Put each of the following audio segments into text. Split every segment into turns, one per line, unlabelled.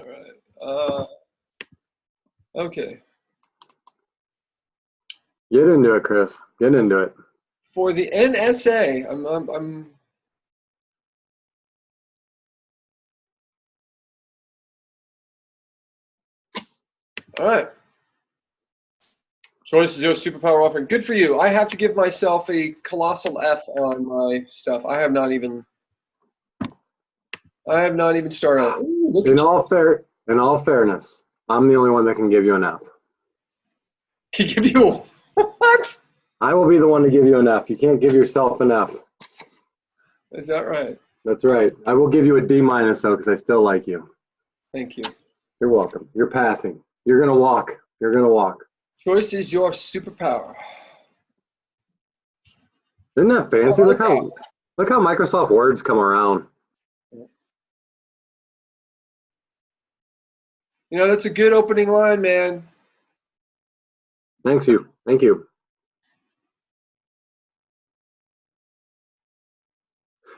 right. Okay.
Get into it, Chris. Get into it.
For the NSA, I'm all right. Choice is your superpower offering. Good for you. I have to give myself a colossal F on my stuff. I have not even started. Ooh,
In all fairness, I'm the only one that can give you an F.
Can give you what?
I will be the one to give you an F. You can't give yourself an F.
Is that right?
That's right. I will give you a D- though, because I still like you.
Thank you.
You're welcome. You're passing. You're gonna walk. You're gonna walk.
Choice is your superpower.
Isn't that fancy? Look how Microsoft Word's come around.
You know, that's a good opening line, man.
Thank you. Thank you.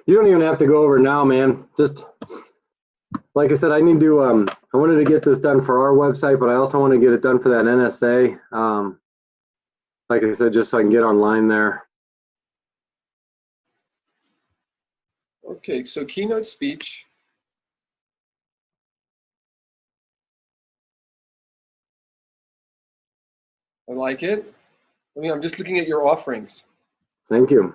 You don't even have to go over now, man. Just like I said, I need to. I wanted to get this done for our website, but I also want to get it done for that NSA. Like I said, just so I can get online there.
Okay, so keynote speech. I like it. I'm just looking at your offerings.
Thank you.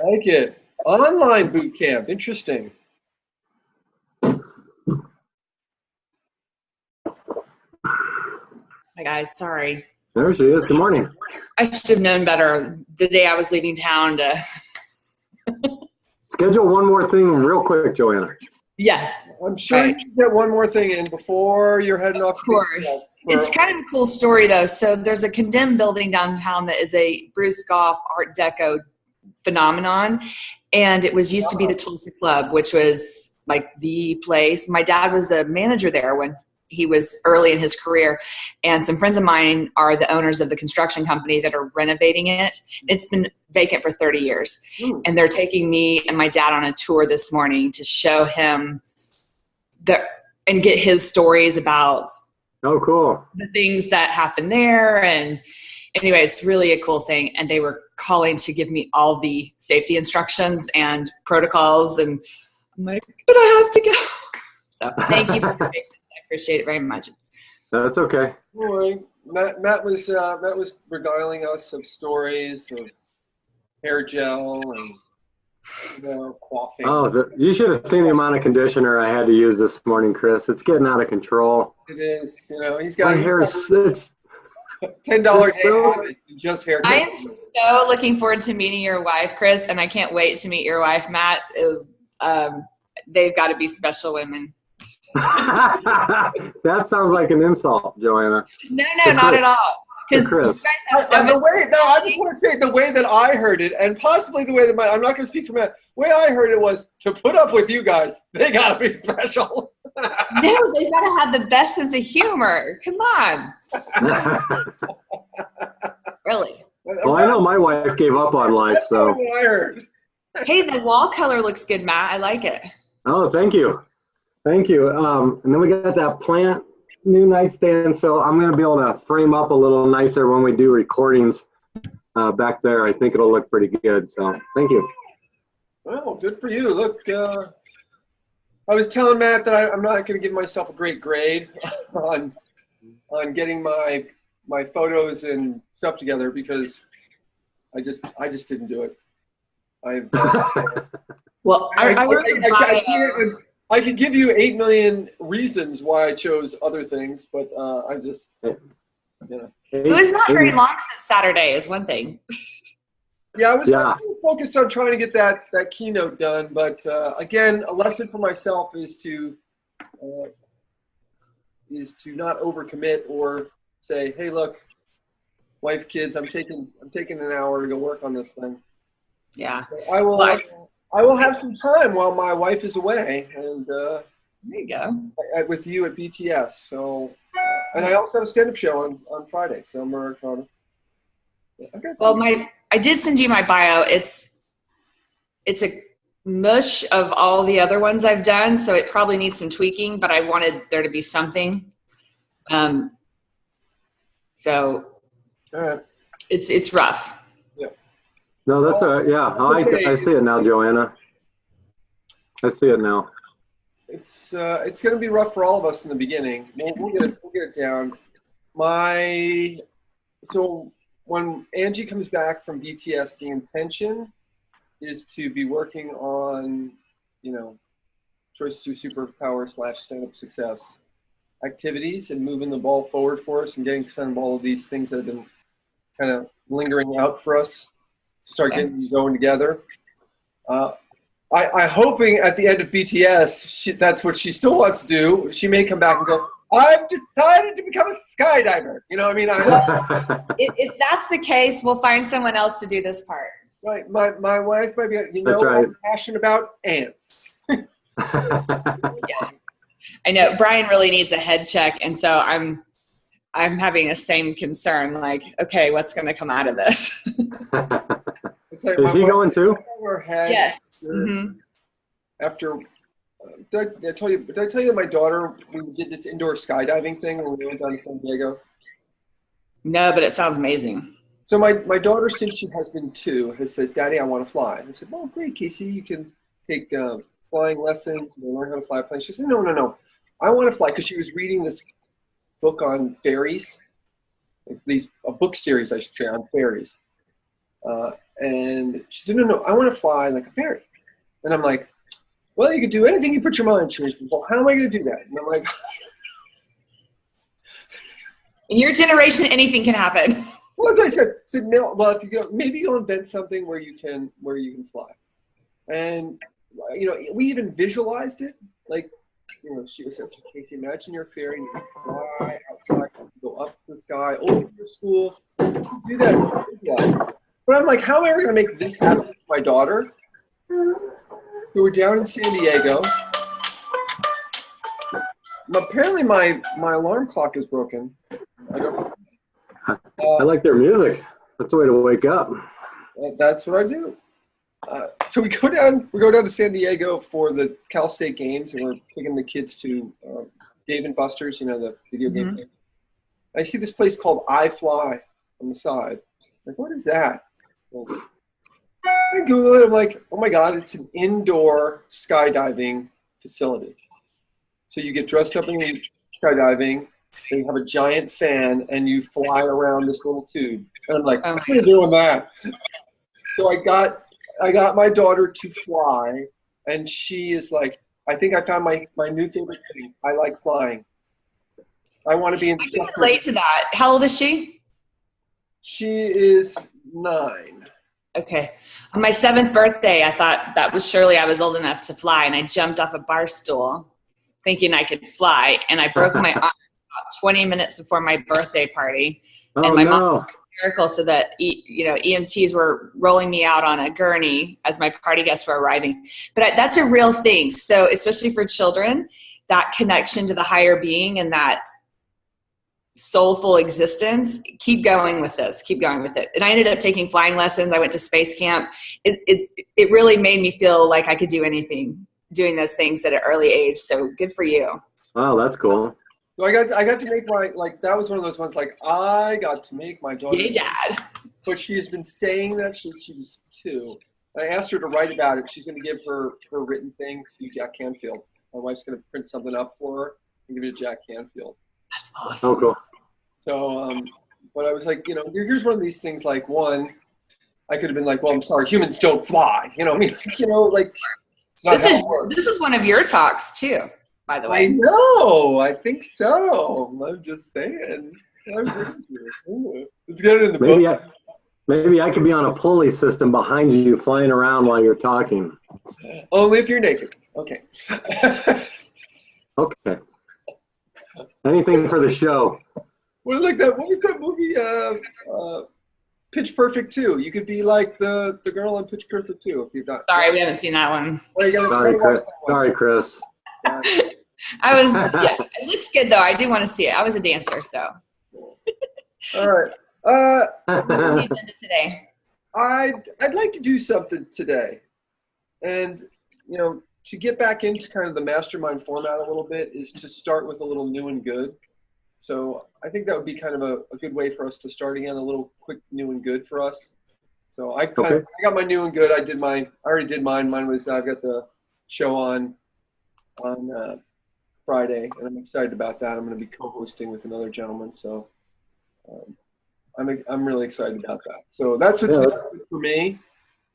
Like it. Online boot camp. Interesting.
Hi guys, sorry.
There she is. Good morning.
I should have known better the day I was leaving town to.
Schedule one more thing real quick, Joanna.
Yeah.
I'm sure you should get one more thing in before you're heading off.
Of course. It's kind of a cool story though. So there's a condemned building downtown that is a Bruce Goff Art Deco phenomenon. And it was used to be the Tulsa Club, which was like the place. My dad was a manager there when he was early in his career. And some friends of mine are the owners of the construction company that are renovating it. It's been vacant for 30 years. And they're taking me and my dad on a tour this morning to show him and get his stories about
cool.
the things that happened there. And anyway, it's really a cool thing. And they were calling to give me all the safety instructions and protocols. And I'm like, but I have to go. So thank you for your patience. I appreciate it very much.
That's okay.
Don't worry. Matt was regaling us of stories of hair gel and quaffing.
Oh, you should have seen the amount of conditioner I had to use this morning, Chris. It's getting out of control.
It is. He's got
my hair. It's
$10 habit, just hair.
I am so looking forward to meeting your wife, Chris, and I can't wait to meet your wife, Matt. They've got to be special women.
That sounds like an insult, Joanna.
No, not at all. Because
the I just want to say the way that I heard it, and possibly the way that I'm not going to speak for Matt. The way I heard it was to put up with you guys. They got to be special.
No, they got to have the best sense of humor. Come on. Really?
Well, I know my wife gave up on life, so.
What I heard.
Hey, the wall color looks good, Matt. I like it.
Oh, thank you. Thank you. And then we got that plant new nightstand, so I'm going to be able to frame up a little nicer when we do recordings back there. I think it'll look pretty good, so thank you.
Well, good for you. Look, I was telling Matt that I'm not going to give myself a great grade on getting my photos and stuff together because I just didn't do it.
Well,
I could give you 8 million reasons why I chose other things, but I just,
It was not very long since Saturday is one thing.
Yeah, I was focused on trying to get that keynote done, but again, a lesson for myself is to not overcommit or say, hey, look, wife, kids, I'm taking an hour to go work on this thing.
Yeah,
So I will have some time while my wife is away, and
there you go.
with you at BTS. So, and I also have a stand-up show on Friday, so I'm
Well, I did send you my bio. It's a mush of all the other ones I've done, so it probably needs some tweaking, but I wanted there to be something. So
all right.
It's rough.
Yeah.
No, that's all right. Yeah, I see it now, Joanna. I see it now.
It's going to be rough for all of us in the beginning. We'll get it down. So when Angie comes back from BTS, the intention is to be working on, Choice to Superpower / stand-up success activities and moving the ball forward for us and getting some of all of these things that have been kind of lingering out for us to start getting these going together. I'm hoping at the end of BTS, that's what she still wants to do. She may come back and go, I've decided to become a skydiver. You know what I mean?
If that's the case, we'll find someone else to do this part.
Right. My wife might be,
right.
I'm passionate about ants.
Yeah. I know Brian really needs a head check. And so I'm having the same concern. Like, okay, what's going to come out of this?
Is he going too?
Yes. Mm-hmm.
After, did I tell you that my daughter, we did this indoor skydiving thing when we went down to San Diego?
No, but it sounds amazing.
So my daughter, since she has been 2, has says, Daddy, I want to fly. And I said, well, great, Casey, you can take flying lessons and learn how to fly a plane. She said, no. I want to fly, because she was reading this book on fairies, a book series, I should say, on fairies. And she said, no, I want to fly like a fairy. And I'm like, well, you could do anything you put your mind to. She says, well, how am I going to do that? And I'm like,
in your generation, anything can happen.
well, as I said, no, well, if you go, maybe you'll invent something where you can fly. And, we even visualized it. Like, she was saying, Casey, imagine you're a fairy and you fly outside, you go up to the sky, over your school, do that. But I'm like, how am I ever going to make this happen with my daughter? So we're down in San Diego. Apparently my alarm clock is broken.
I like their music. That's the way to wake up.
That's what I do. So we go down to San Diego for the Cal State games, and we're taking the kids to Dave & Buster's, the video game. Mm-hmm. I see this place called iFly on the side. Like, what is that? Well, I Google it. I'm like, oh my God, it's an indoor skydiving facility. So you get dressed up in skydiving. They have a giant fan, and you fly around this little tube. And I'm like, I'm doing that. So I got my daughter to fly, and she is like, I think I found my new favorite thing. I like flying. I want to be instructor.
I can relate to that. How old is she?
She is 9.
Okay. On my 7th birthday, I thought that was surely I was old enough to fly, and I jumped off a bar stool thinking I could fly, and I broke my arm about 20 minutes before my birthday party. And my mom miracle, so that EMTs were rolling me out on a gurney as my party guests were arriving. But that's a real thing. So especially for children, that connection to the higher being and that soulful existence, keep going with this, keep going with it. And I ended up taking flying lessons. I went to space camp. It really made me feel like I could do anything doing those things at an early age. So good for you.
Wow, that's cool.
So I got to make that was one of those ones, I got to make my daughter.
Yay, Dad.
But she has been saying that since she was 2. I asked her to write about it. She's going to give her written thing to Jack Canfield. My wife's going to print something up for her and give it to Jack Canfield.
That's awesome.
Oh, cool.
So, but I was like, here's one of these things. Like, one, I could have been like, well, I'm sorry, humans don't fly. I mean, it's not
this is one of your talks too, by the way.
I know. I think so. I'm just saying. Let's get it in the book.
Maybe I could be on a pulley system behind you, flying around while you're talking.
Only if you're naked. Okay.
Okay. Anything for the show.
What was that movie? Pitch Perfect 2. You could be like the girl on Pitch Perfect 2 if you've not.
Sorry, we haven't seen that one.
Sorry, Chris.
I was. Yeah, it looks good though. I do want to see it. I was a dancer, so.
All right.
What's on the agenda today?
I'd like to do something today, and to get back into kind of the mastermind format a little bit is to start with a little new and good. So I think that would be kind of a good way for us to start again, a little quick new and good for us. So I got my new and good. I already did mine. Mine was I've got the show on Friday, and I'm excited about that. I'm going to be co-hosting with another gentleman, so I'm really excited about that. So that's what's next for me.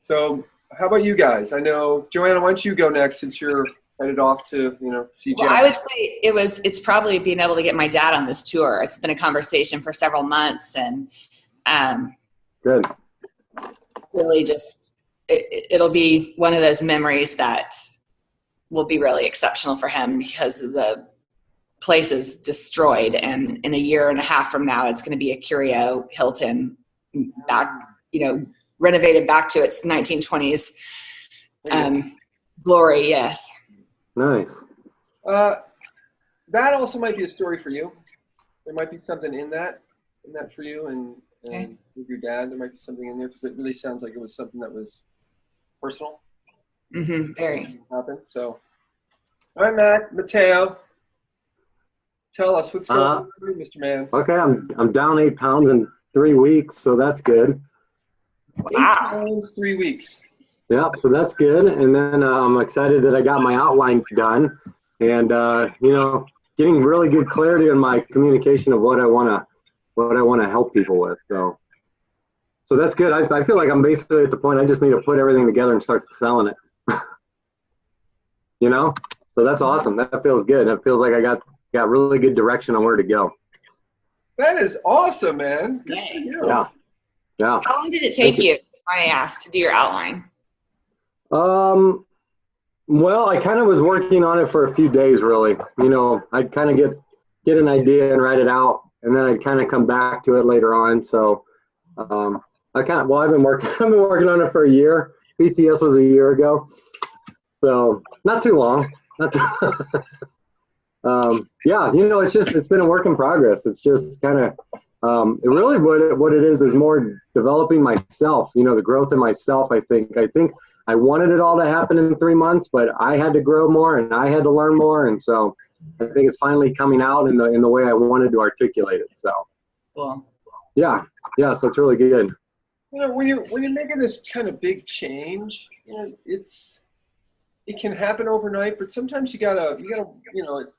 So how about you guys? I know, Joanna, why don't you go next since you're headed off to see Jack?
Well, I would say it's probably being able to get my dad on this tour. It's been a conversation for several months, and
good.
Really just it'll be one of those memories that will be really exceptional for him because the place is destroyed, and in a year and a half from now it's going to be a Curio Hilton back, renovated back to its 1920s glory. Yes.
Nice.
That also might be a story for you. There might be something in that for you, and with your dad, there might be something in there because it really sounds like it was something that was personal.
Mm-hmm. Very.
Happened. So, all right, Mateo, tell us what's going on with you, Mr. Man.
Okay, I'm down 8 pounds in 3 weeks, so that's good.
Wow.
8 pounds, 3 weeks.
Yeah, so that's good. And then I'm excited that I got my outline done, and getting really good clarity on my communication of what I want to help people with. So that's good. I feel like I'm basically at the point I just need to put everything together and start selling it. So that's awesome. That feels good. It feels like I got really good direction on where to go.
That is awesome, man. Good for you.
Yeah.
How long did it take you, I asked, to do your outline?
Well, I kind of was working on it for a few days, really. I'd kind of get an idea and write it out, and then I'd kind of come back to it later on. So, I've been working on it for a year. PTS was a year ago, so not too long. It's been a work in progress. It's just kind of, it really what it is more developing myself. The growth in myself. I think I wanted it all to happen in 3 months, but I had to grow more and I had to learn more, and so I think it's finally coming out in the way I wanted to articulate it. So,
cool.
Yeah. So it's really good.
When you're making this kind of big change, it can happen overnight, but sometimes you gotta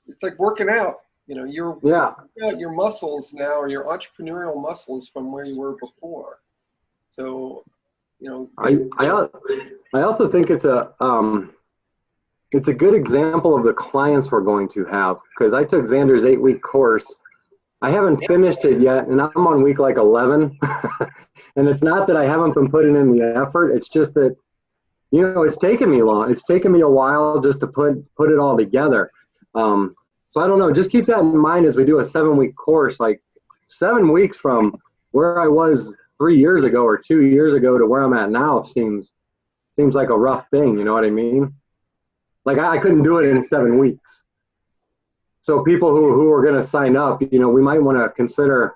it's like working out. You're working out your muscles now, or your entrepreneurial muscles from where you were before. So. I also think it's a good example of the clients we're going to have, because I took Xander's 8-week course. I haven't finished it yet, and I'm on week like 11. And it's not that I haven't been putting in the effort. It's just that, it's taken me long. It's taken me a while just to put it all together. So I don't know. Just keep that in mind as we do a 7-week course. Like 7 weeks from where I was 3 years ago or 2 years ago to where I'm at now seems like a rough thing. You know what I mean? Like I couldn't do it in 7 weeks. So people who are going to sign up, we might want to consider,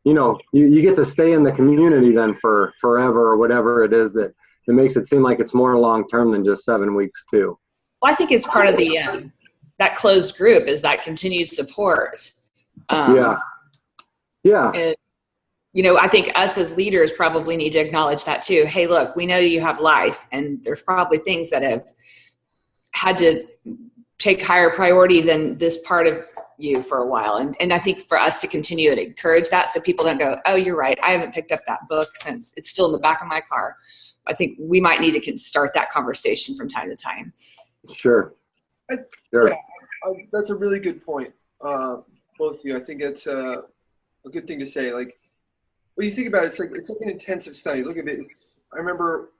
you get to stay in the community then for forever or whatever it is that makes it seem like it's more long-term than just 7 weeks too.
Well, I think it's part of the, that closed group is that continued support.
Yeah.
And, I think us as leaders probably need to acknowledge that too. Hey, look, we know you have life, and there's probably things that have had to take higher priority than this part of you for a while. And I think for us to continue to encourage that, so people don't go, oh, you're right, I haven't picked up that book since it's still in the back of my car. I think we might need to start that conversation from time to time.
Sure.
Yeah, that's a really good point, both of you. I think it's a good thing to say. Like, when you think about it, it's like an intensive study. Look at it. I remember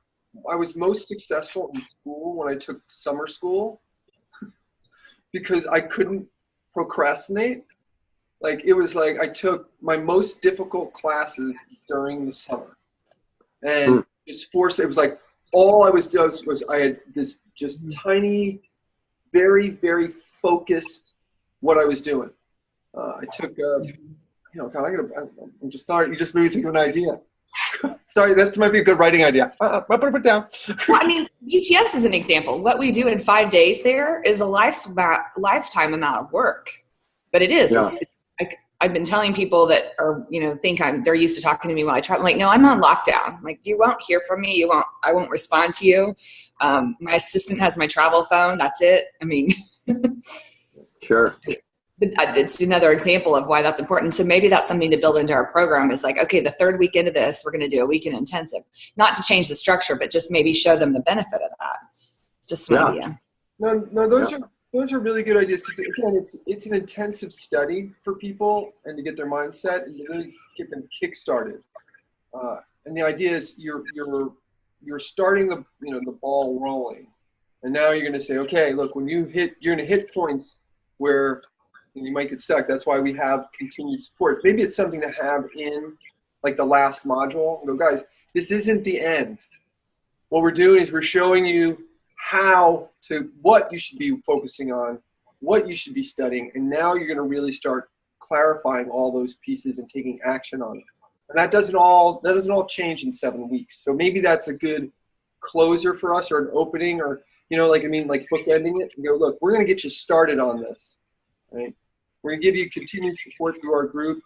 I was most successful in school when I took summer school because I couldn't procrastinate. Like, it was like I took my most difficult classes during the summer, and just forced. It was like all I was doing was I had this just tiny, very, very focused what I was doing. I took God, I'm just sorry. You just made me think of an idea. Sorry, that might be a good writing idea. I'll put it down.
Well, I mean, UTS is an example. What we do in 5 days there is a lifetime amount of work, but it is.
Yeah.
It's like I've been telling people that are, think they're used to talking to me while I travel. I'm like, no, I'm on lockdown. I'm like, you won't hear from me. I won't respond to you. My assistant has my travel phone. That's it. I mean,
Sure.
it's another example of why that's important. So maybe that's something to build into our program is like, okay, the third week into this, we're going to do a weekend intensive, not to change the structure, but just maybe show them the benefit of that. Just some idea.
No, those are really good ideas. Because again, it's an intensive study for people and to get their mindset and to really get them kick-started. And the idea is you're starting the ball rolling. And now you're going to say, okay, look, when you're going to hit points where you might get stuck. That's why we have continued support. Maybe it's something to have in like the last module. And go, guys, this isn't the end. What we're doing is we're showing you what you should be focusing on, what you should be studying. And now you're going to really start clarifying all those pieces and taking action on it. And that doesn't all change in 7 weeks. So maybe that's a good closer for us, or an opening, or, like bookending it and go, look, we're going to get you started on this. Right? We're going to give you continued support through our group.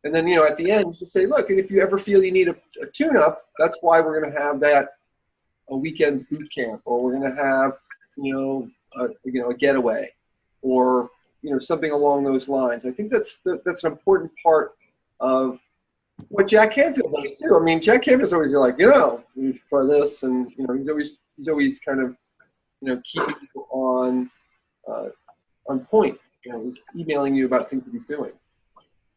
And then, at the end, just say, look, and if you ever feel you need a tune-up, that's why we're going to have a weekend boot camp, or we're going to have, a getaway, or, something along those lines. I think that's an important part of what Jack Canfield does too. I mean, Jack Canfield's always like, we try this, and, he's always kind of, keeping people on point. He's emailing you about things that he's doing.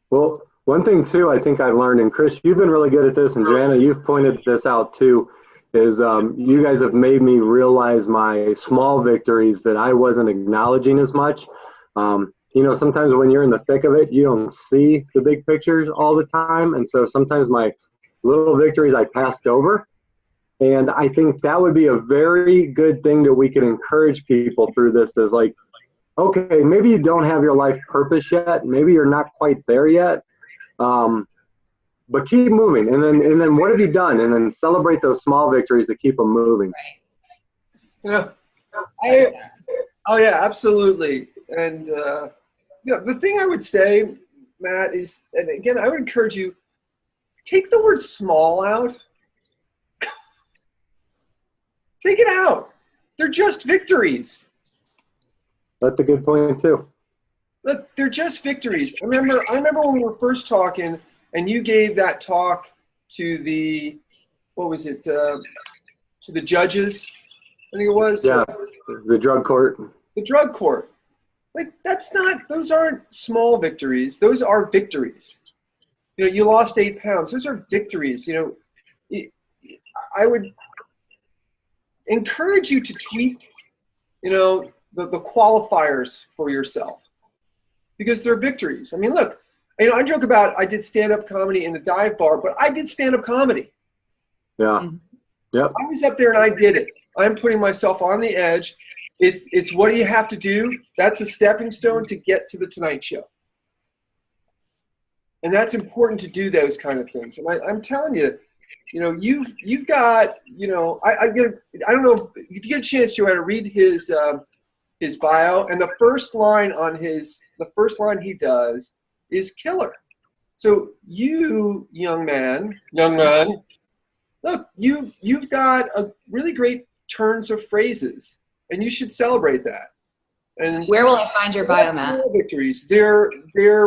Well, one thing too, I think I've learned, and Chris, you've been really good at this, and Joanna, you've pointed this out too, is you guys have made me realize my small victories that I wasn't acknowledging as much. Sometimes when you're in the thick of it, you don't see the big pictures all the time. And so sometimes my little victories I passed over. And I think that would be a very good thing that we can encourage people through this is like, okay, maybe you don't have your life purpose yet. Maybe you're not quite there yet. But keep moving. And then what have you done? And then celebrate those small victories to keep them moving.
Yeah. Yeah, absolutely. And the thing I would say, Matt, is, and again, I would encourage you, take the word small out. Take it out. They're just victories.
That's a good point too.
Look, they're just victories. I remember when we were first talking, and you gave that talk to the, to the judges, I think it was.
Yeah, the drug court.
The drug court. Like, those aren't small victories. Those are victories. You lost 8 pounds. Those are victories. I would encourage you to tweak, the qualifiers for yourself, because they're victories. I mean, look, I joke about I did stand-up comedy in a dive bar, but I did stand-up comedy.
Yeah. Yep.
I was up there and I did it. I'm putting myself on the edge. It's what do you have to do? That's a stepping stone to get to the Tonight Show. And that's important to do those kind of things. And I'm telling you, you've got, I don't know if you get a chance, Joanna, to read his bio, and the first line he does is killer. So you, young man, look, you've got a really great turns of phrases, and you should celebrate that. And
where will I find your bio, Matt?
Victories. They're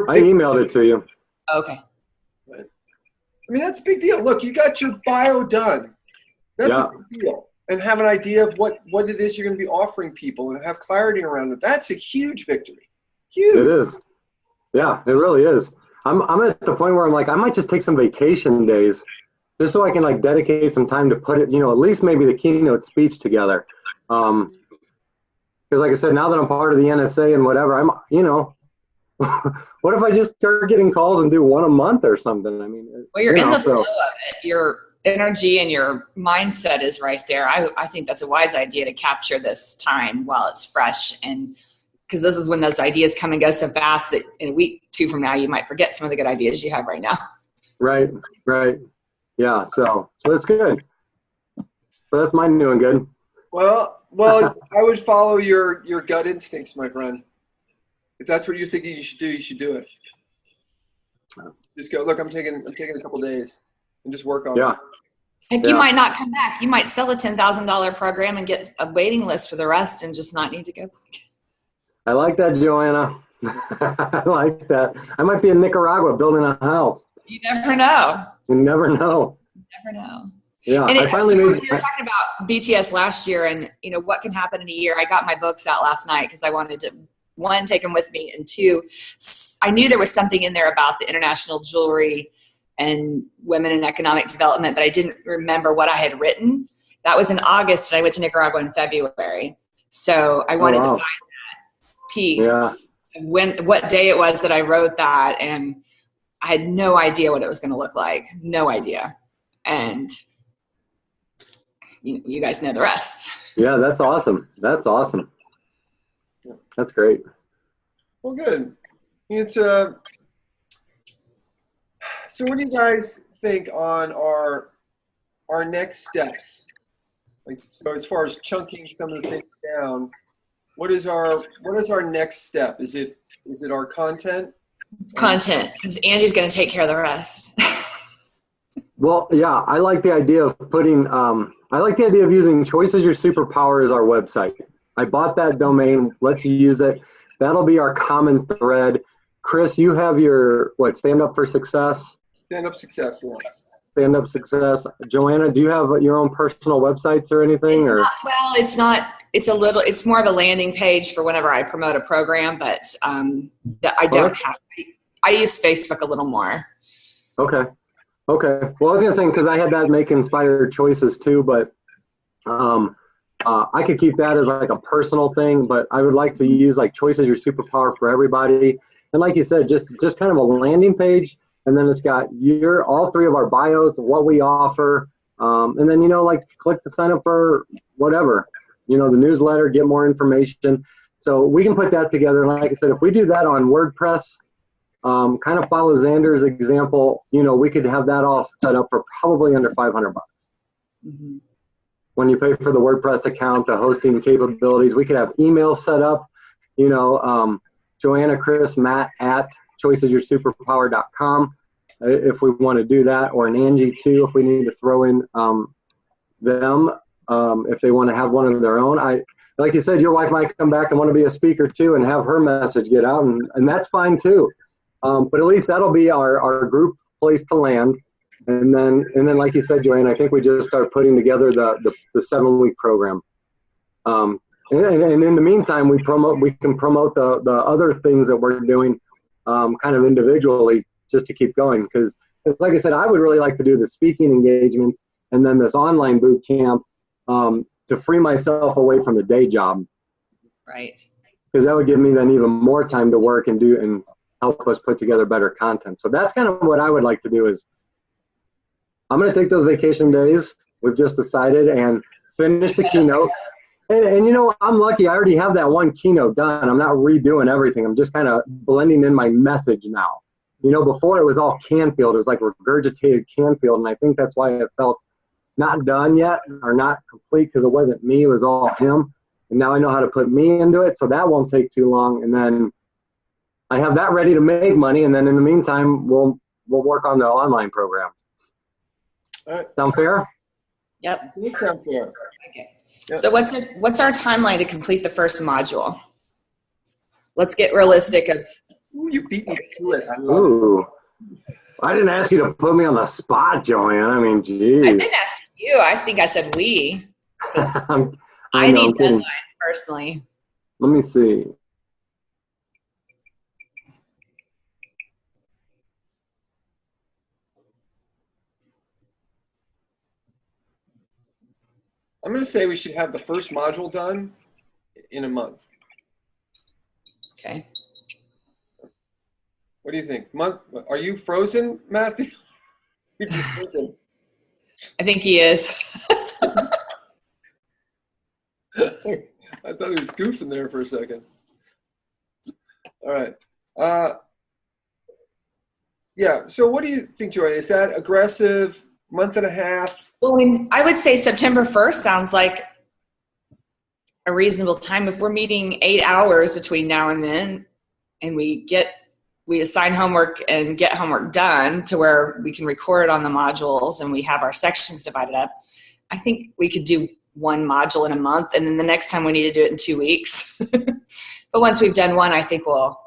I emailed it to you.
Okay.
Right. I mean, that's a big deal. Look, you got your bio done. That's a big deal. And have an idea of what it is you're going to be offering people and have clarity around it. That's a huge victory. Huge.
It is. Yeah, it really is. I'm at the point where I'm like, I might just take some vacation days just so I can like dedicate some time to put it, at least maybe the keynote speech together. Because like I said, now that I'm part of the NSA and whatever, I'm, what if I just start getting calls and do one a month or something? I mean,
well, you're in the flow of it. Your energy and your mindset is right there. I think that's a wise idea to capture this time while it's fresh, and because this is when those ideas come and go so fast that in a week, two from now, you might forget some of the good ideas you have right now.
Right. Yeah. So that's good. So that's my new and good.
Well, I would follow your gut instincts, my friend. If that's what you're thinking you should do it. Just go, look, I'm taking a couple days and just work on it.
Heck, you might not come back. You might sell a $10,000 program and get a waiting list for the rest and just not need to go.
I like that, Joanna. I like that. I might be in Nicaragua building a house.
You never know.
You never know.
You never know.
Yeah,
and
I finally made.
We were talking about BTS last year, and what can happen in a year. I got my books out last night because I wanted to, one, take them with me, and two, I knew there was something in there about the international jewelry and women in economic development, but I didn't remember what I had written. That was in August, and I went to Nicaragua in February. So I wanted to find that piece. Yeah. What day it was that I wrote that, and I had no idea what it was going to look like. No idea. And you guys know the rest.
Yeah, that's awesome. That's awesome. That's great.
Well, good. It's so what do you guys think on our next steps? Like, so as far as chunking some of the things down, what is our next step? Is it our content?
It's content, because Angie's going to take care of the rest.
Well, yeah, I like the idea of putting. I like the idea of using "Choice is Your Superpower" as our website. I bought that domain. Let's use it. That'll be our common thread. Chris, you have your Stand Up for Success.
Stand Up Success, yes.
Stand Up Success. Joanna, do you have your own personal websites or anything?
It's not. It's more of a landing page for whenever I promote a program, but I don't have. I use Facebook a little more.
Okay. Well, I was gonna say, because I had that Make Inspired Choices too, but I could keep that as like a personal thing, but I would like to use like Choice is Your Superpower for everybody. And like you said, just kind of a landing page, and then it's got all three of our bios, what we offer, and then click to sign up for whatever, the newsletter, get more information. So we can put that together. And like I said, if we do that on WordPress, kind of follow Xander's example, we could have that all set up for probably under $500.
Mm-hmm.
When you pay for the WordPress account, the hosting capabilities, we could have emails set up, Joanna, Chris, Matt at choicesyoursuperpower.com if we want to do that, or an Angie too if we need to throw in them if they want to have one of their own. Like you said, your wife might come back and want to be a speaker too and have her message get out, and that's fine too. But at least that'll be our group place to land. And then like you said, Joanne, I think we just start putting together the 7-week program. And in the meantime, we can promote the other things that we're doing kind of individually just to keep going. Because like I said, I would really like to do the speaking engagements and then this online boot camp to free myself away from the day job.
Right.
Because that would give me then even more time to work and help us put together better content. So that's kind of what I would like to do is I'm going to take those vacation days, we've just decided, and finish the keynote. And I'm lucky. I already have that one keynote done. I'm not redoing everything. I'm just kind of blending in my message now. Before it was all Canfield. It was like regurgitated Canfield, and I think that's why it felt not done yet or not complete, because it wasn't me. It was all him. And now I know how to put me into it, so that won't take too long. And then I have that ready to make money, and then in the meantime, we'll work on the online program.
All right.
Sound fair?
Yep.
It sounds fair.
Okay.
Yep.
So what's our timeline to complete the first module? Let's get realistic.
Ooh, you beat me to it.
Ooh. I didn't ask you to put me on the spot, Joanne. I mean, geez.
I didn't ask you. I think I said we.
I
need deadlines personally.
Let me see.
I'm going to say we should have the first module done in a month.
Okay.
What do you think? Are you frozen, Matthew? You're just frozen.
I think he is.
I thought he was goofing there for a second. All right. Yeah. So what do you think, Joy? Is that aggressive? Month and a half?
Well, I mean, I would say September 1st sounds like a reasonable time. If we're meeting 8 hours between now and then, and we assign homework and get homework done to where we can record it on the modules and we have our sections divided up, I think we could do one module in a month, and then the next time we need to do it in 2 weeks. But once we've done one, I think we'll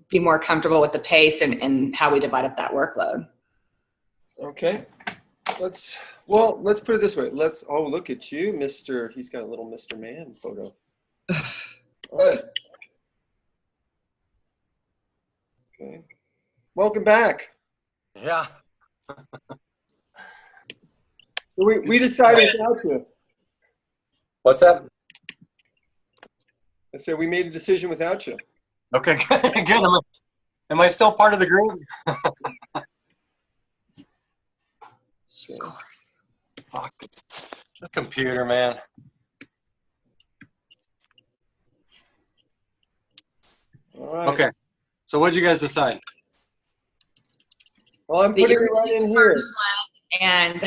be more comfortable with the pace and how we divide up that workload.
Okay. Let's put it this way. Oh, look at you, Mr. He's got a little Mr. Man photo. All right. Okay. Welcome back.
Yeah.
So we decided without you.
What's that?
I said we made a decision without you.
Okay, good. Am I still part of the group?
Of course.
Fuck this computer, man.
All right.
Okay. So what'd you guys decide?
Well, I'm putting it right in here.
And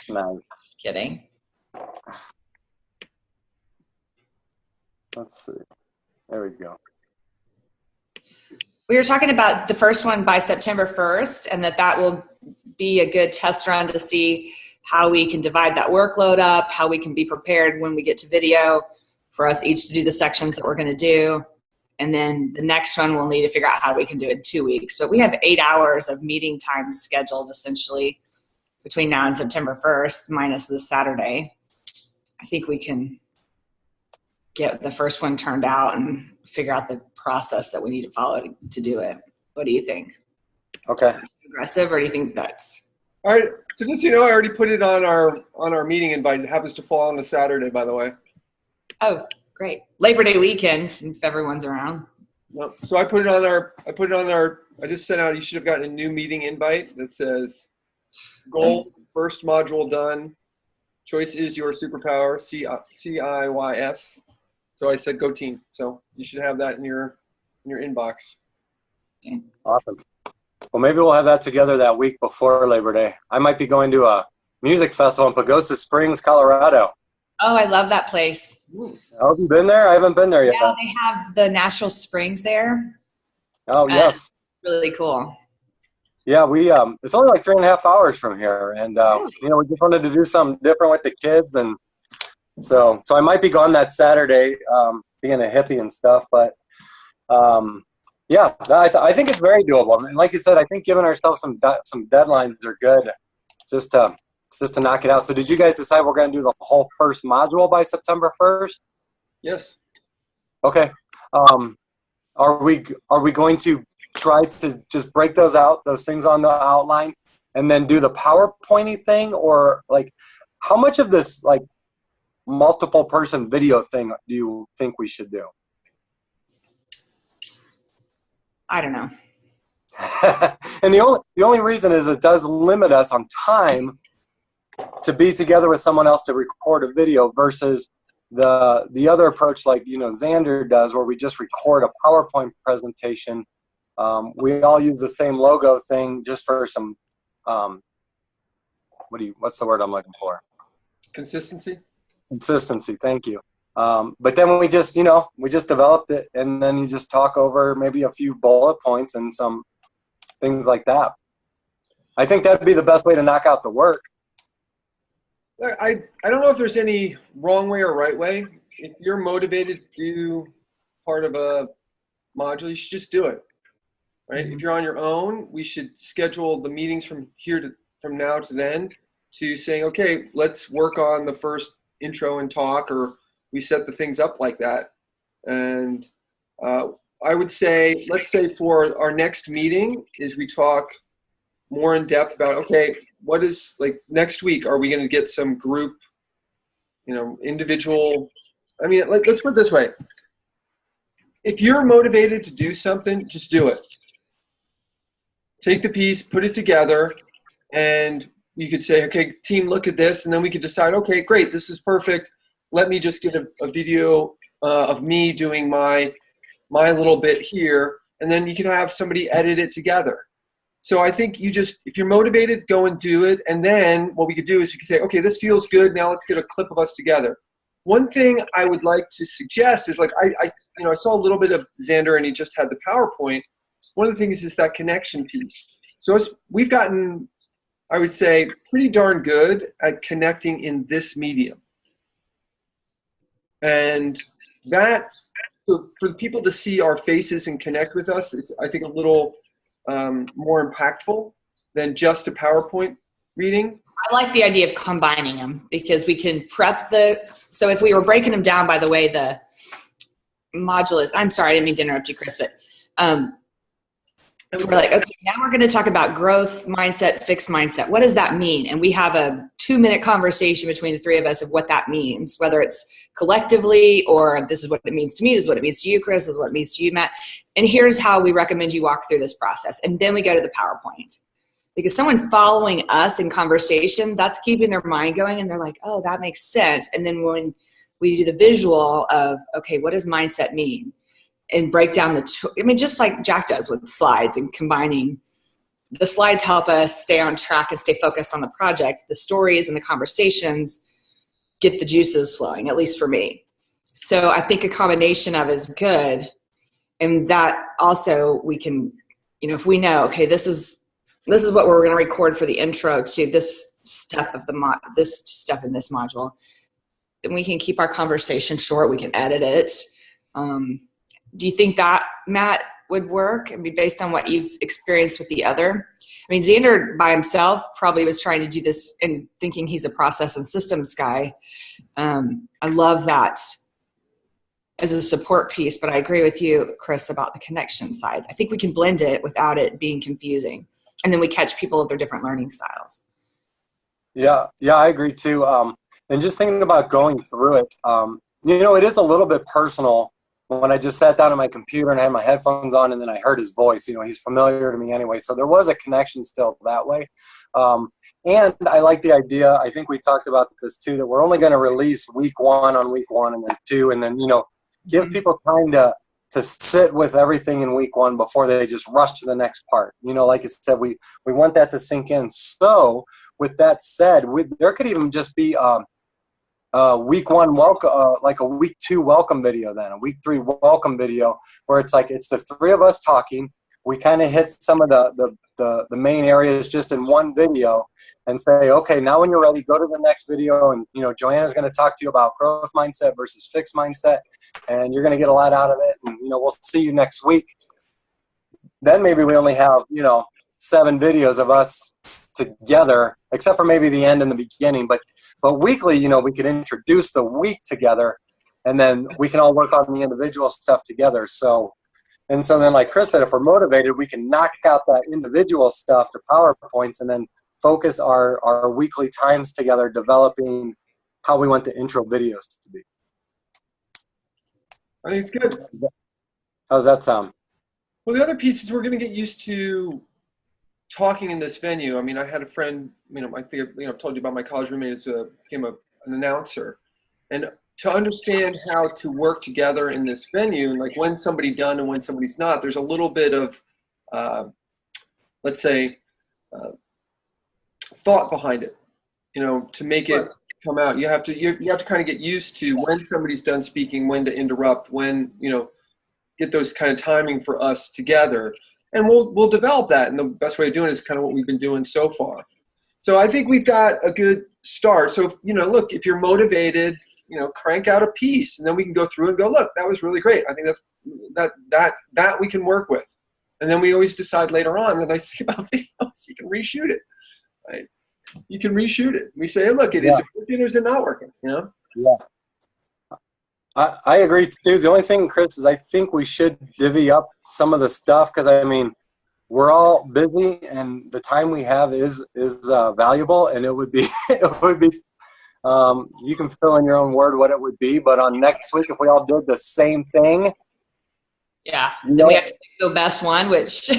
No.
just kidding.
Let's see. There we go.
We were talking about the first one by September 1st, and that will be a good test run to see how we can divide that workload up, how we can be prepared when we get to video for us each to do the sections that we're going to do. And then the next one we'll need to figure out how we can do it in 2 weeks. But we have 8 hours of meeting time scheduled essentially between now and September 1st, minus this Saturday. I think we can get the first one turned out and figure out the process that we need to follow to do it. What do you think?
Okay.
Aggressive, or do you think that's
All right. So just so you know, I already put it on our meeting invite. It happens to fall on a Saturday, by the way.
oh great Labor Day weekend if everyone's around?
No, so I put it on our. I just sent out. You should have gotten a new meeting invite that says, "Goal first module done. Choice is your superpower. CIYS." So I said, "Go team." So you should have that in your inbox.
Awesome. Well, maybe we'll have that together that week before Labor Day. I might be going to a music festival in Pagosa Springs, Colorado.
Oh, I love that place.
Have you been there? I haven't been there yet.
Yeah, they have the natural springs there.
Oh, yes.
Really cool.
Yeah, we it's only like 3.5 hours from here, and you know, we just wanted to do something different with the kids, and so I might be gone that Saturday, being a hippie and stuff, but yeah, I think it's very doable, and like you said, I think giving ourselves some deadlines are good, just to knock it out. So did you guys decide we're going to do the whole first module by September 1st?
Yes.
Okay. Are we going to try to just break those things on the outline, and then do the PowerPointy thing, or like how much of this like multiple person video thing do you think we should do?
I don't know.
And the only reason is it does limit us on time to be together with someone else to record a video versus the other approach, like, you know, Xander does, where we just record a PowerPoint presentation. We all use the same logo thing just for some what's the word I'm looking for?
Consistency.
Consistency. Thank you. But then we just developed it, and then you just talk over maybe a few bullet points and some things like that. I think that'd be the best way to knock out the work.
I don't know if there's any wrong way or right way. If you're motivated to do part of a module, you should just do it, right? Mm-hmm. If you're on your own, we should schedule the meetings from now to then to saying, okay, let's work on the first intro and talk, or we set the things up like that. And I would say, let's say for our next meeting is we talk more in depth about, okay, what is, like, next week, are we going to get some group, individual, let's put it this way. If you're motivated to do something, just do it. Take the piece, put it together, and you could say, okay, team, look at this, and then we could decide, okay, great, this is perfect. Let me just get a video of me doing my my little bit here, and then you can have somebody edit it together. So I think if you're motivated, go and do it. And then what we could do is we could say, okay, this feels good. Now let's get a clip of us together. One thing I would like to suggest is, like, I saw a little bit of Xander and he just had the PowerPoint. One of the things is that connection piece. So we've gotten, I would say, pretty darn good at connecting in this medium. And that, for the people to see our faces and connect with us, it's, I think, a little more impactful than just a PowerPoint reading.
I like the idea of combining them, because we can prep so if we were breaking them down, by the way, the module is, I'm sorry, I didn't mean to interrupt you, Chris, but we're like, okay, now we're going to talk about growth mindset, fixed mindset. What does that mean? And we have a 2-minute conversation between the three of us of what that means, whether it's collectively or this is what it means to me, this is what it means to you, Chris, this is what it means to you, Matt. And here's how we recommend you walk through this process. And then we go to the PowerPoint. Because someone following us in conversation, that's keeping their mind going, and they're like, oh, that makes sense. And then when we do the visual of, okay, what does mindset mean? And break down just like Jack does with slides, and combining the slides help us stay on track and stay focused on the project. The stories and the conversations get the juices flowing, at least for me. So I think a combination of is good. And that also we can, if we know, okay, this is what we're going to record for the intro to this step of this step in this module, then we can keep our conversation short. We can edit it. Do you think that, Matt, would work? I mean, based on what you've experienced with the other? I mean, Xander by himself probably was trying to do this and thinking he's a process and systems guy. I love that as a support piece, but I agree with you, Chris, about the connection side. I think we can blend it without it being confusing. And then we catch people at their different learning styles.
Yeah, I agree too. And just thinking about going through it, it is a little bit personal when I just sat down at my computer and had my headphones on and then I heard his voice. He's familiar to me anyway. So there was a connection still that way. And I like the idea, I think we talked about this too, that we're only going to release week 1 on week 1 and then 2, and then, give people time to sit with everything in week 1 before they just rush to the next part. Like I said, we want that to sink in. So with that said, there could even just be week 1 welcome, like a week 2 welcome video, then a week 3 welcome video, where it's like it's the 3 of us talking. We kind of hit some of the main areas just in one video and say, okay, now when you're ready, go to the next video. And, Joanna's going to talk to you about growth mindset versus fixed mindset, and you're going to get a lot out of it. And, we'll see you next week. Then maybe we only have, 7 videos of us together, except for maybe the end and the beginning. But weekly, we could introduce the week together, and then we can all work on the individual stuff together. So then, like Chris said, if we're motivated, we can knock out that individual stuff to PowerPoints and then focus our weekly times together developing how we want the intro videos to be.
I think it's good.
How's that sound?
Well, the other piece is we're going to get used to talking in this venue. I mean, I had a friend, I think, I've told you about my college roommate who became an announcer. And to understand how to work together in this venue, and like when somebody's done and when somebody's not, there's a little bit of, let's say, thought behind it, to make it come out. You have to kind of get used to when somebody's done speaking, when to interrupt, when, get those kind of timing for us together. And we'll develop that. And the best way of doing it is kind of what we've been doing so far. So I think we've got a good start. So, look, if you're motivated, crank out a piece, and then we can go through and go, look, that was really great. I think that we can work with. And then we always decide later on, the nice thing about videos, you can reshoot it, right? You can reshoot it. We say, hey, look, is it working or is it not working?
Yeah. I agree too. The only thing, Chris, is I think we should divvy up some of the stuff, because we're all busy and the time we have is valuable, and it would be you can fill in your own word what it would be, but on next week, if we all did the same thing,
then we have to pick the best one, which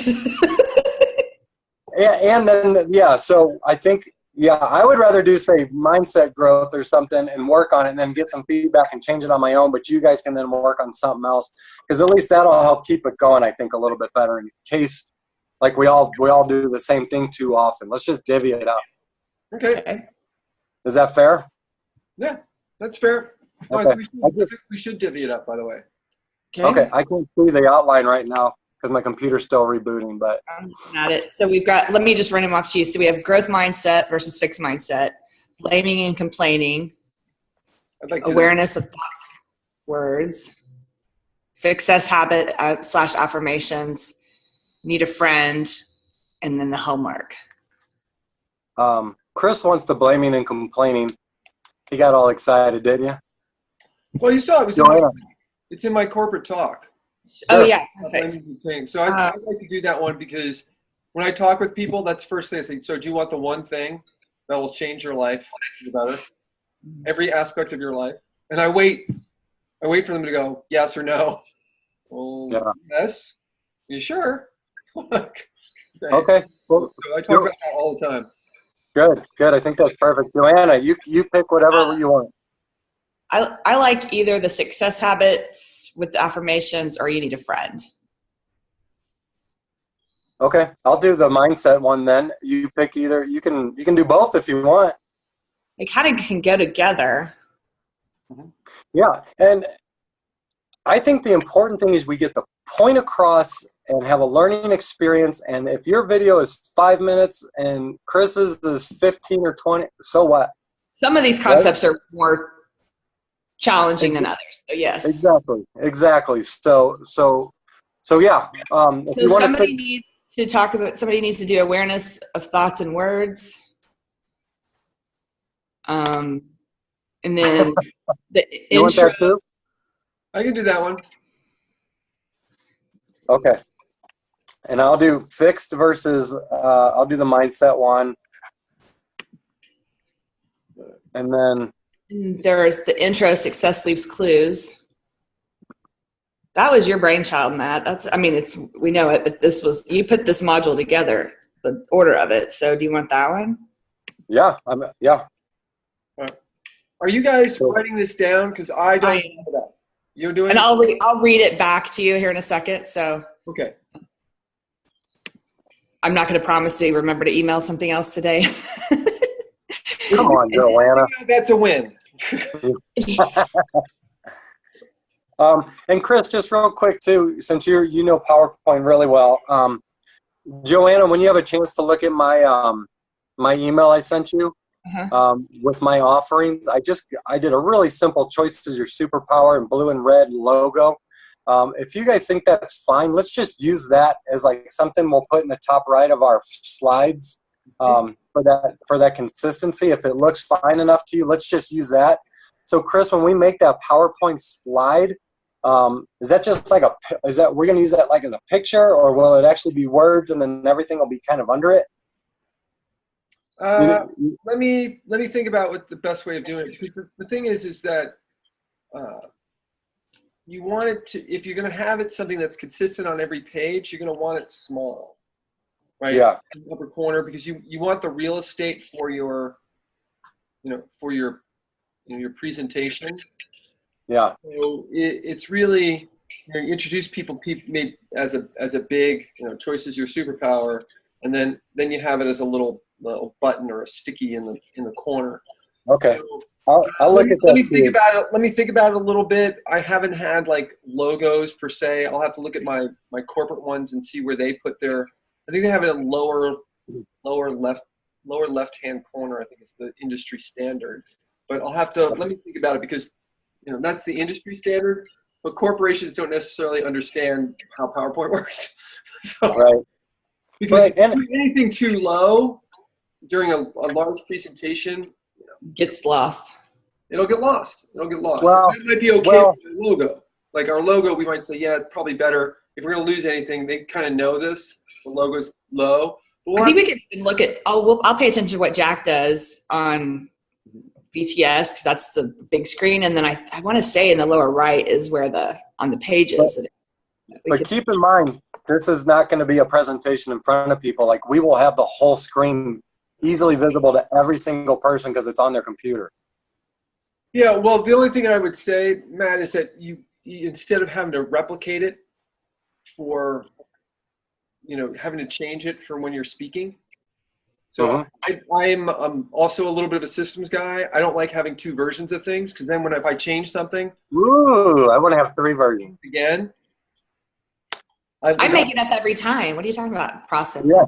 and then so I think Yeah, I would rather do, say, mindset growth or something and work on it and then get some feedback and change it on my own, but you guys can then work on something else, because at least that'll help keep it going, I think, a little bit better in case, like, we all do the same thing too often. Let's just divvy it up.
Okay.
Is that fair?
Yeah, that's fair. No,
Okay.
I think we should divvy it up, by the way.
Okay, I can't see the outline right now because my computer's still rebooting, but
I'm looking at it. So we've got, let me just run them off to you. So we have growth mindset versus fixed mindset, blaming and complaining,
I'd like to
awareness of thoughts, words, success habit / affirmations, need a friend, and then the homework.
Chris wants the blaming and complaining. He got all excited, didn't you?
Well, you saw it. It's in my corporate talk.
Oh, yeah. Perfect.
So I'd like to do that one because when I talk with people, that's the first thing I say. So do you want the one thing that will change your life for the better? Every aspect of your life. And I wait for them to go yes or no. Well,
yeah.
Yes. You sure?
Okay. Well,
so I talk about that all the time.
Good. I think that's perfect. Joanna, you pick whatever you want.
I like either the success habits with the affirmations or you need a friend.
Okay, I'll do the mindset one then. You pick either. You can do both if you want.
They kind of can go together.
Yeah, and I think the important thing is we get the point across and have a learning experience. And if your video is 5 minutes and Chris's is 15 or 20, so what?
Some of these concepts are more challenging than others. So yes.
Exactly. So yeah.
So somebody needs to talk about. Somebody needs to do awareness of thoughts and words. And then the
you
intro.
want that too?
I can do that one.
Okay. And I'll do fixed versus. I'll do the mindset one. And then
there's the intro, success leaves clues. That was your brainchild, Matt. We know it, but you put this module together, the order of it. So do you want that one?
Yeah. Yeah.
Are you guys writing this down? Because I don't know that. You're doing
and I'll read it back to you here in a second. So
okay.
I'm not going to promise to remember to email something else today.
Come on, Joanna.
That's a win.
And Chris, just real quick too, since you know PowerPoint really well, Joanna, when you have a chance to look at my my email I sent you with my offerings, I did a really simple choices your superpower and blue and red logo. If you guys think that's fine, let's just use that as like something we'll put in the top right of our slides. For that consistency. If it looks fine enough to you, let's just use that. So Chris, when we make that PowerPoint slide, is that just like we're going to use that like as a picture, or will it actually be words and then everything will be kind of under it?
Let me think about what the best way of doing it, because the thing is that you want it to, if you're going to have it something that's consistent on every page, you're going to want it small. Right.
Yeah.
In the upper corner, because you want the real estate for your, your presentation.
Yeah.
So it's really, you introduce people maybe as a big, choices your superpower, and then you have it as a little button or a sticky in the corner.
Okay.
So,
I'll look at that.
Let me think about it a little bit. I haven't had like logos per se. I'll have to look at my corporate ones and see where they put their. I think they have it in lower left-hand corner. I think it's the industry standard. But I'll have to let me think about it, because that's the industry standard. But corporations don't necessarily understand how PowerPoint works. So, because anything too low during a large presentation
gets lost.
It'll get lost.
Well,
it might be okay with the logo. Like our logo, we might say, yeah, it's probably better. If we're going to lose anything, they kind of know this. The logo's low.
I think we can look at. I'll pay attention to what Jack does on BTS, because that's the big screen, and then I want to say in the lower right is where on the pages.
But keep in mind, this is not going to be a presentation in front of people. Like, we will have the whole screen easily visible to every single person because it's on their computer.
Yeah, well, the only thing I would say, Matt, is that you instead of having to replicate it for, having to change it for when you're speaking. So I'm also a little bit of a systems guy. I don't like having two versions of things because then if I change something,
Ooh, I want to have 3 versions.
Again.
I make it up every time. What are you talking about? Process.
Yeah.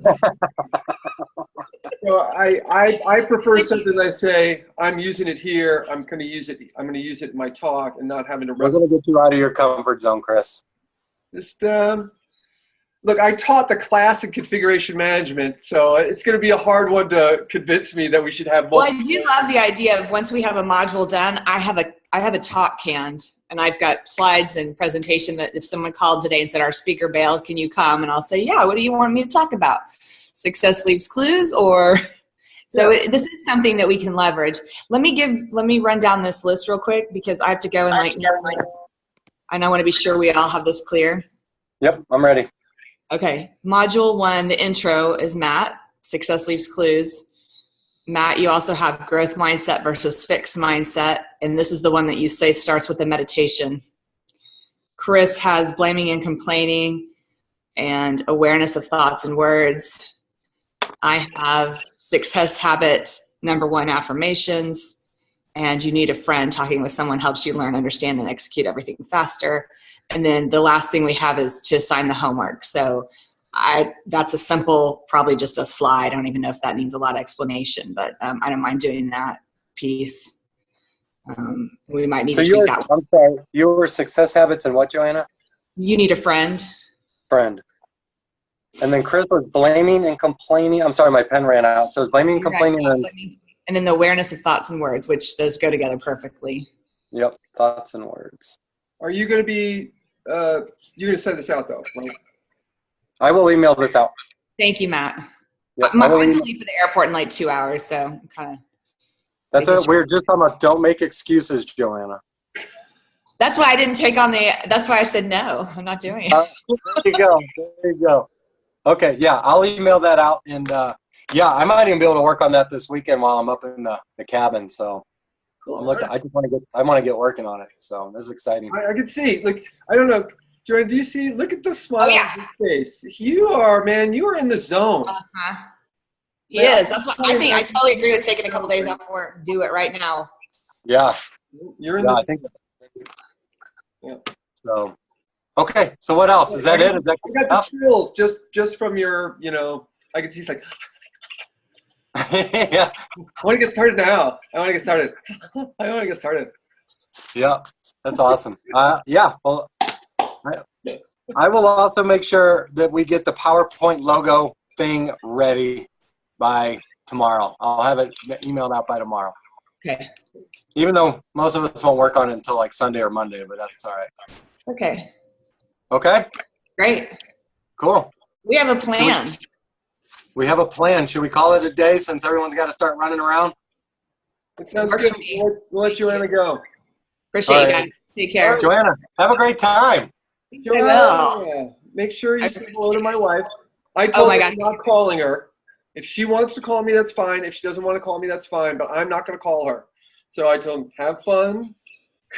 So I prefer something that I say, I'm using it here. I'm going to use it in my talk and not having to
We're going to get you out of your comfort zone, Chris.
just look, I taught the class in configuration management, so it's going to be a hard one to convince me that we should have multiple.
Well, I do love the idea of once we have a module done, I have a talk canned, and I've got slides and presentation that if someone called today and said, our speaker bailed, can you come? And I'll say, yeah, what do you want me to talk about? Success leaves clues, or so this is something that we can leverage. Let me run down this list real quick because I have to go and I want to be sure we all have this clear.
Yep, I'm ready.
Okay, module 1, the intro is Matt, success leaves clues. Matt, you also have growth mindset versus fixed mindset, and this is the one that you say starts with a meditation. Chris has blaming and complaining and awareness of thoughts and words. I have success habit, number 1, affirmations, and you need a friend. Talking with someone helps you learn, understand, and execute everything faster. And then the last thing we have is to assign the homework. So that's a simple, probably just a slide. I don't even know if that needs a lot of explanation, but I don't mind doing that piece. We might need to tweak that one.
I'm sorry, your success habits and what, Joanna?
You need a friend.
Friend. And then Chris was blaming and complaining. I'm sorry, my pen ran out. So it's blaming and complaining.
And then the awareness of thoughts and words, which those go together perfectly.
Yep, thoughts and words.
Are you going to be, you're going to send this out though, right?
I will email this out.
Thank you, Matt.
Yep,
I'm going to leave for the airport in like 2 hours, so I'm kind of.
That's what we're just talking about. Don't make excuses, Joanna.
That's why I didn't take on that's why I said no. I'm not doing it.
There you go. There you go. Okay, yeah, I'll email that out. And yeah, I might even be able to work on that this weekend while I'm up in the cabin. So
Cool.
I'm looking, I want to get working on it. So this is exciting.
I can see, like, I don't know. Joanna, do you see, look at the smile on his face. You are in the zone.
Uh-huh. He is. That's what I think. I totally agree with taking a couple days off work. Do it right now.
Yeah.
You're in the zone.
Yeah. So, okay. So what else? Is that it? Is that
I got the chills just from your, I can see it's like,
yeah.
I want to get started now. I want to get started.
Yeah. That's awesome. Yeah. Well, I will also make sure that we get the PowerPoint logo thing ready by tomorrow. I'll have it emailed out by tomorrow.
Okay.
Even though most of us won't work on it until like Sunday or Monday, but that's all right.
Okay.
Okay.
Great.
Cool.
We have a plan.
We have a plan. Should we call it a day since everyone's got to start running around?
It sounds good. We'll let Joanna go.
Appreciate you guys. Take care.
Right.
Joanna, have a great time.
Joanna, make sure you say hello to my wife. I told her I'm not calling her. If she wants to call me, that's fine. If she doesn't want to call me, that's fine. But I'm not going to call her. So I told him, have fun.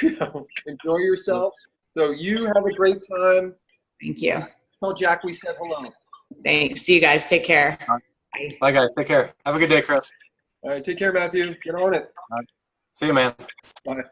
Enjoy yourself. So you have a great time.
Thank you.
Tell Jack we said hello.
Thanks. See you guys. Take care.
Bye. Bye, guys. Take care. Have a good day, Chris.
All right. Take care, Matthew. Get on it.
See you, man.
Bye.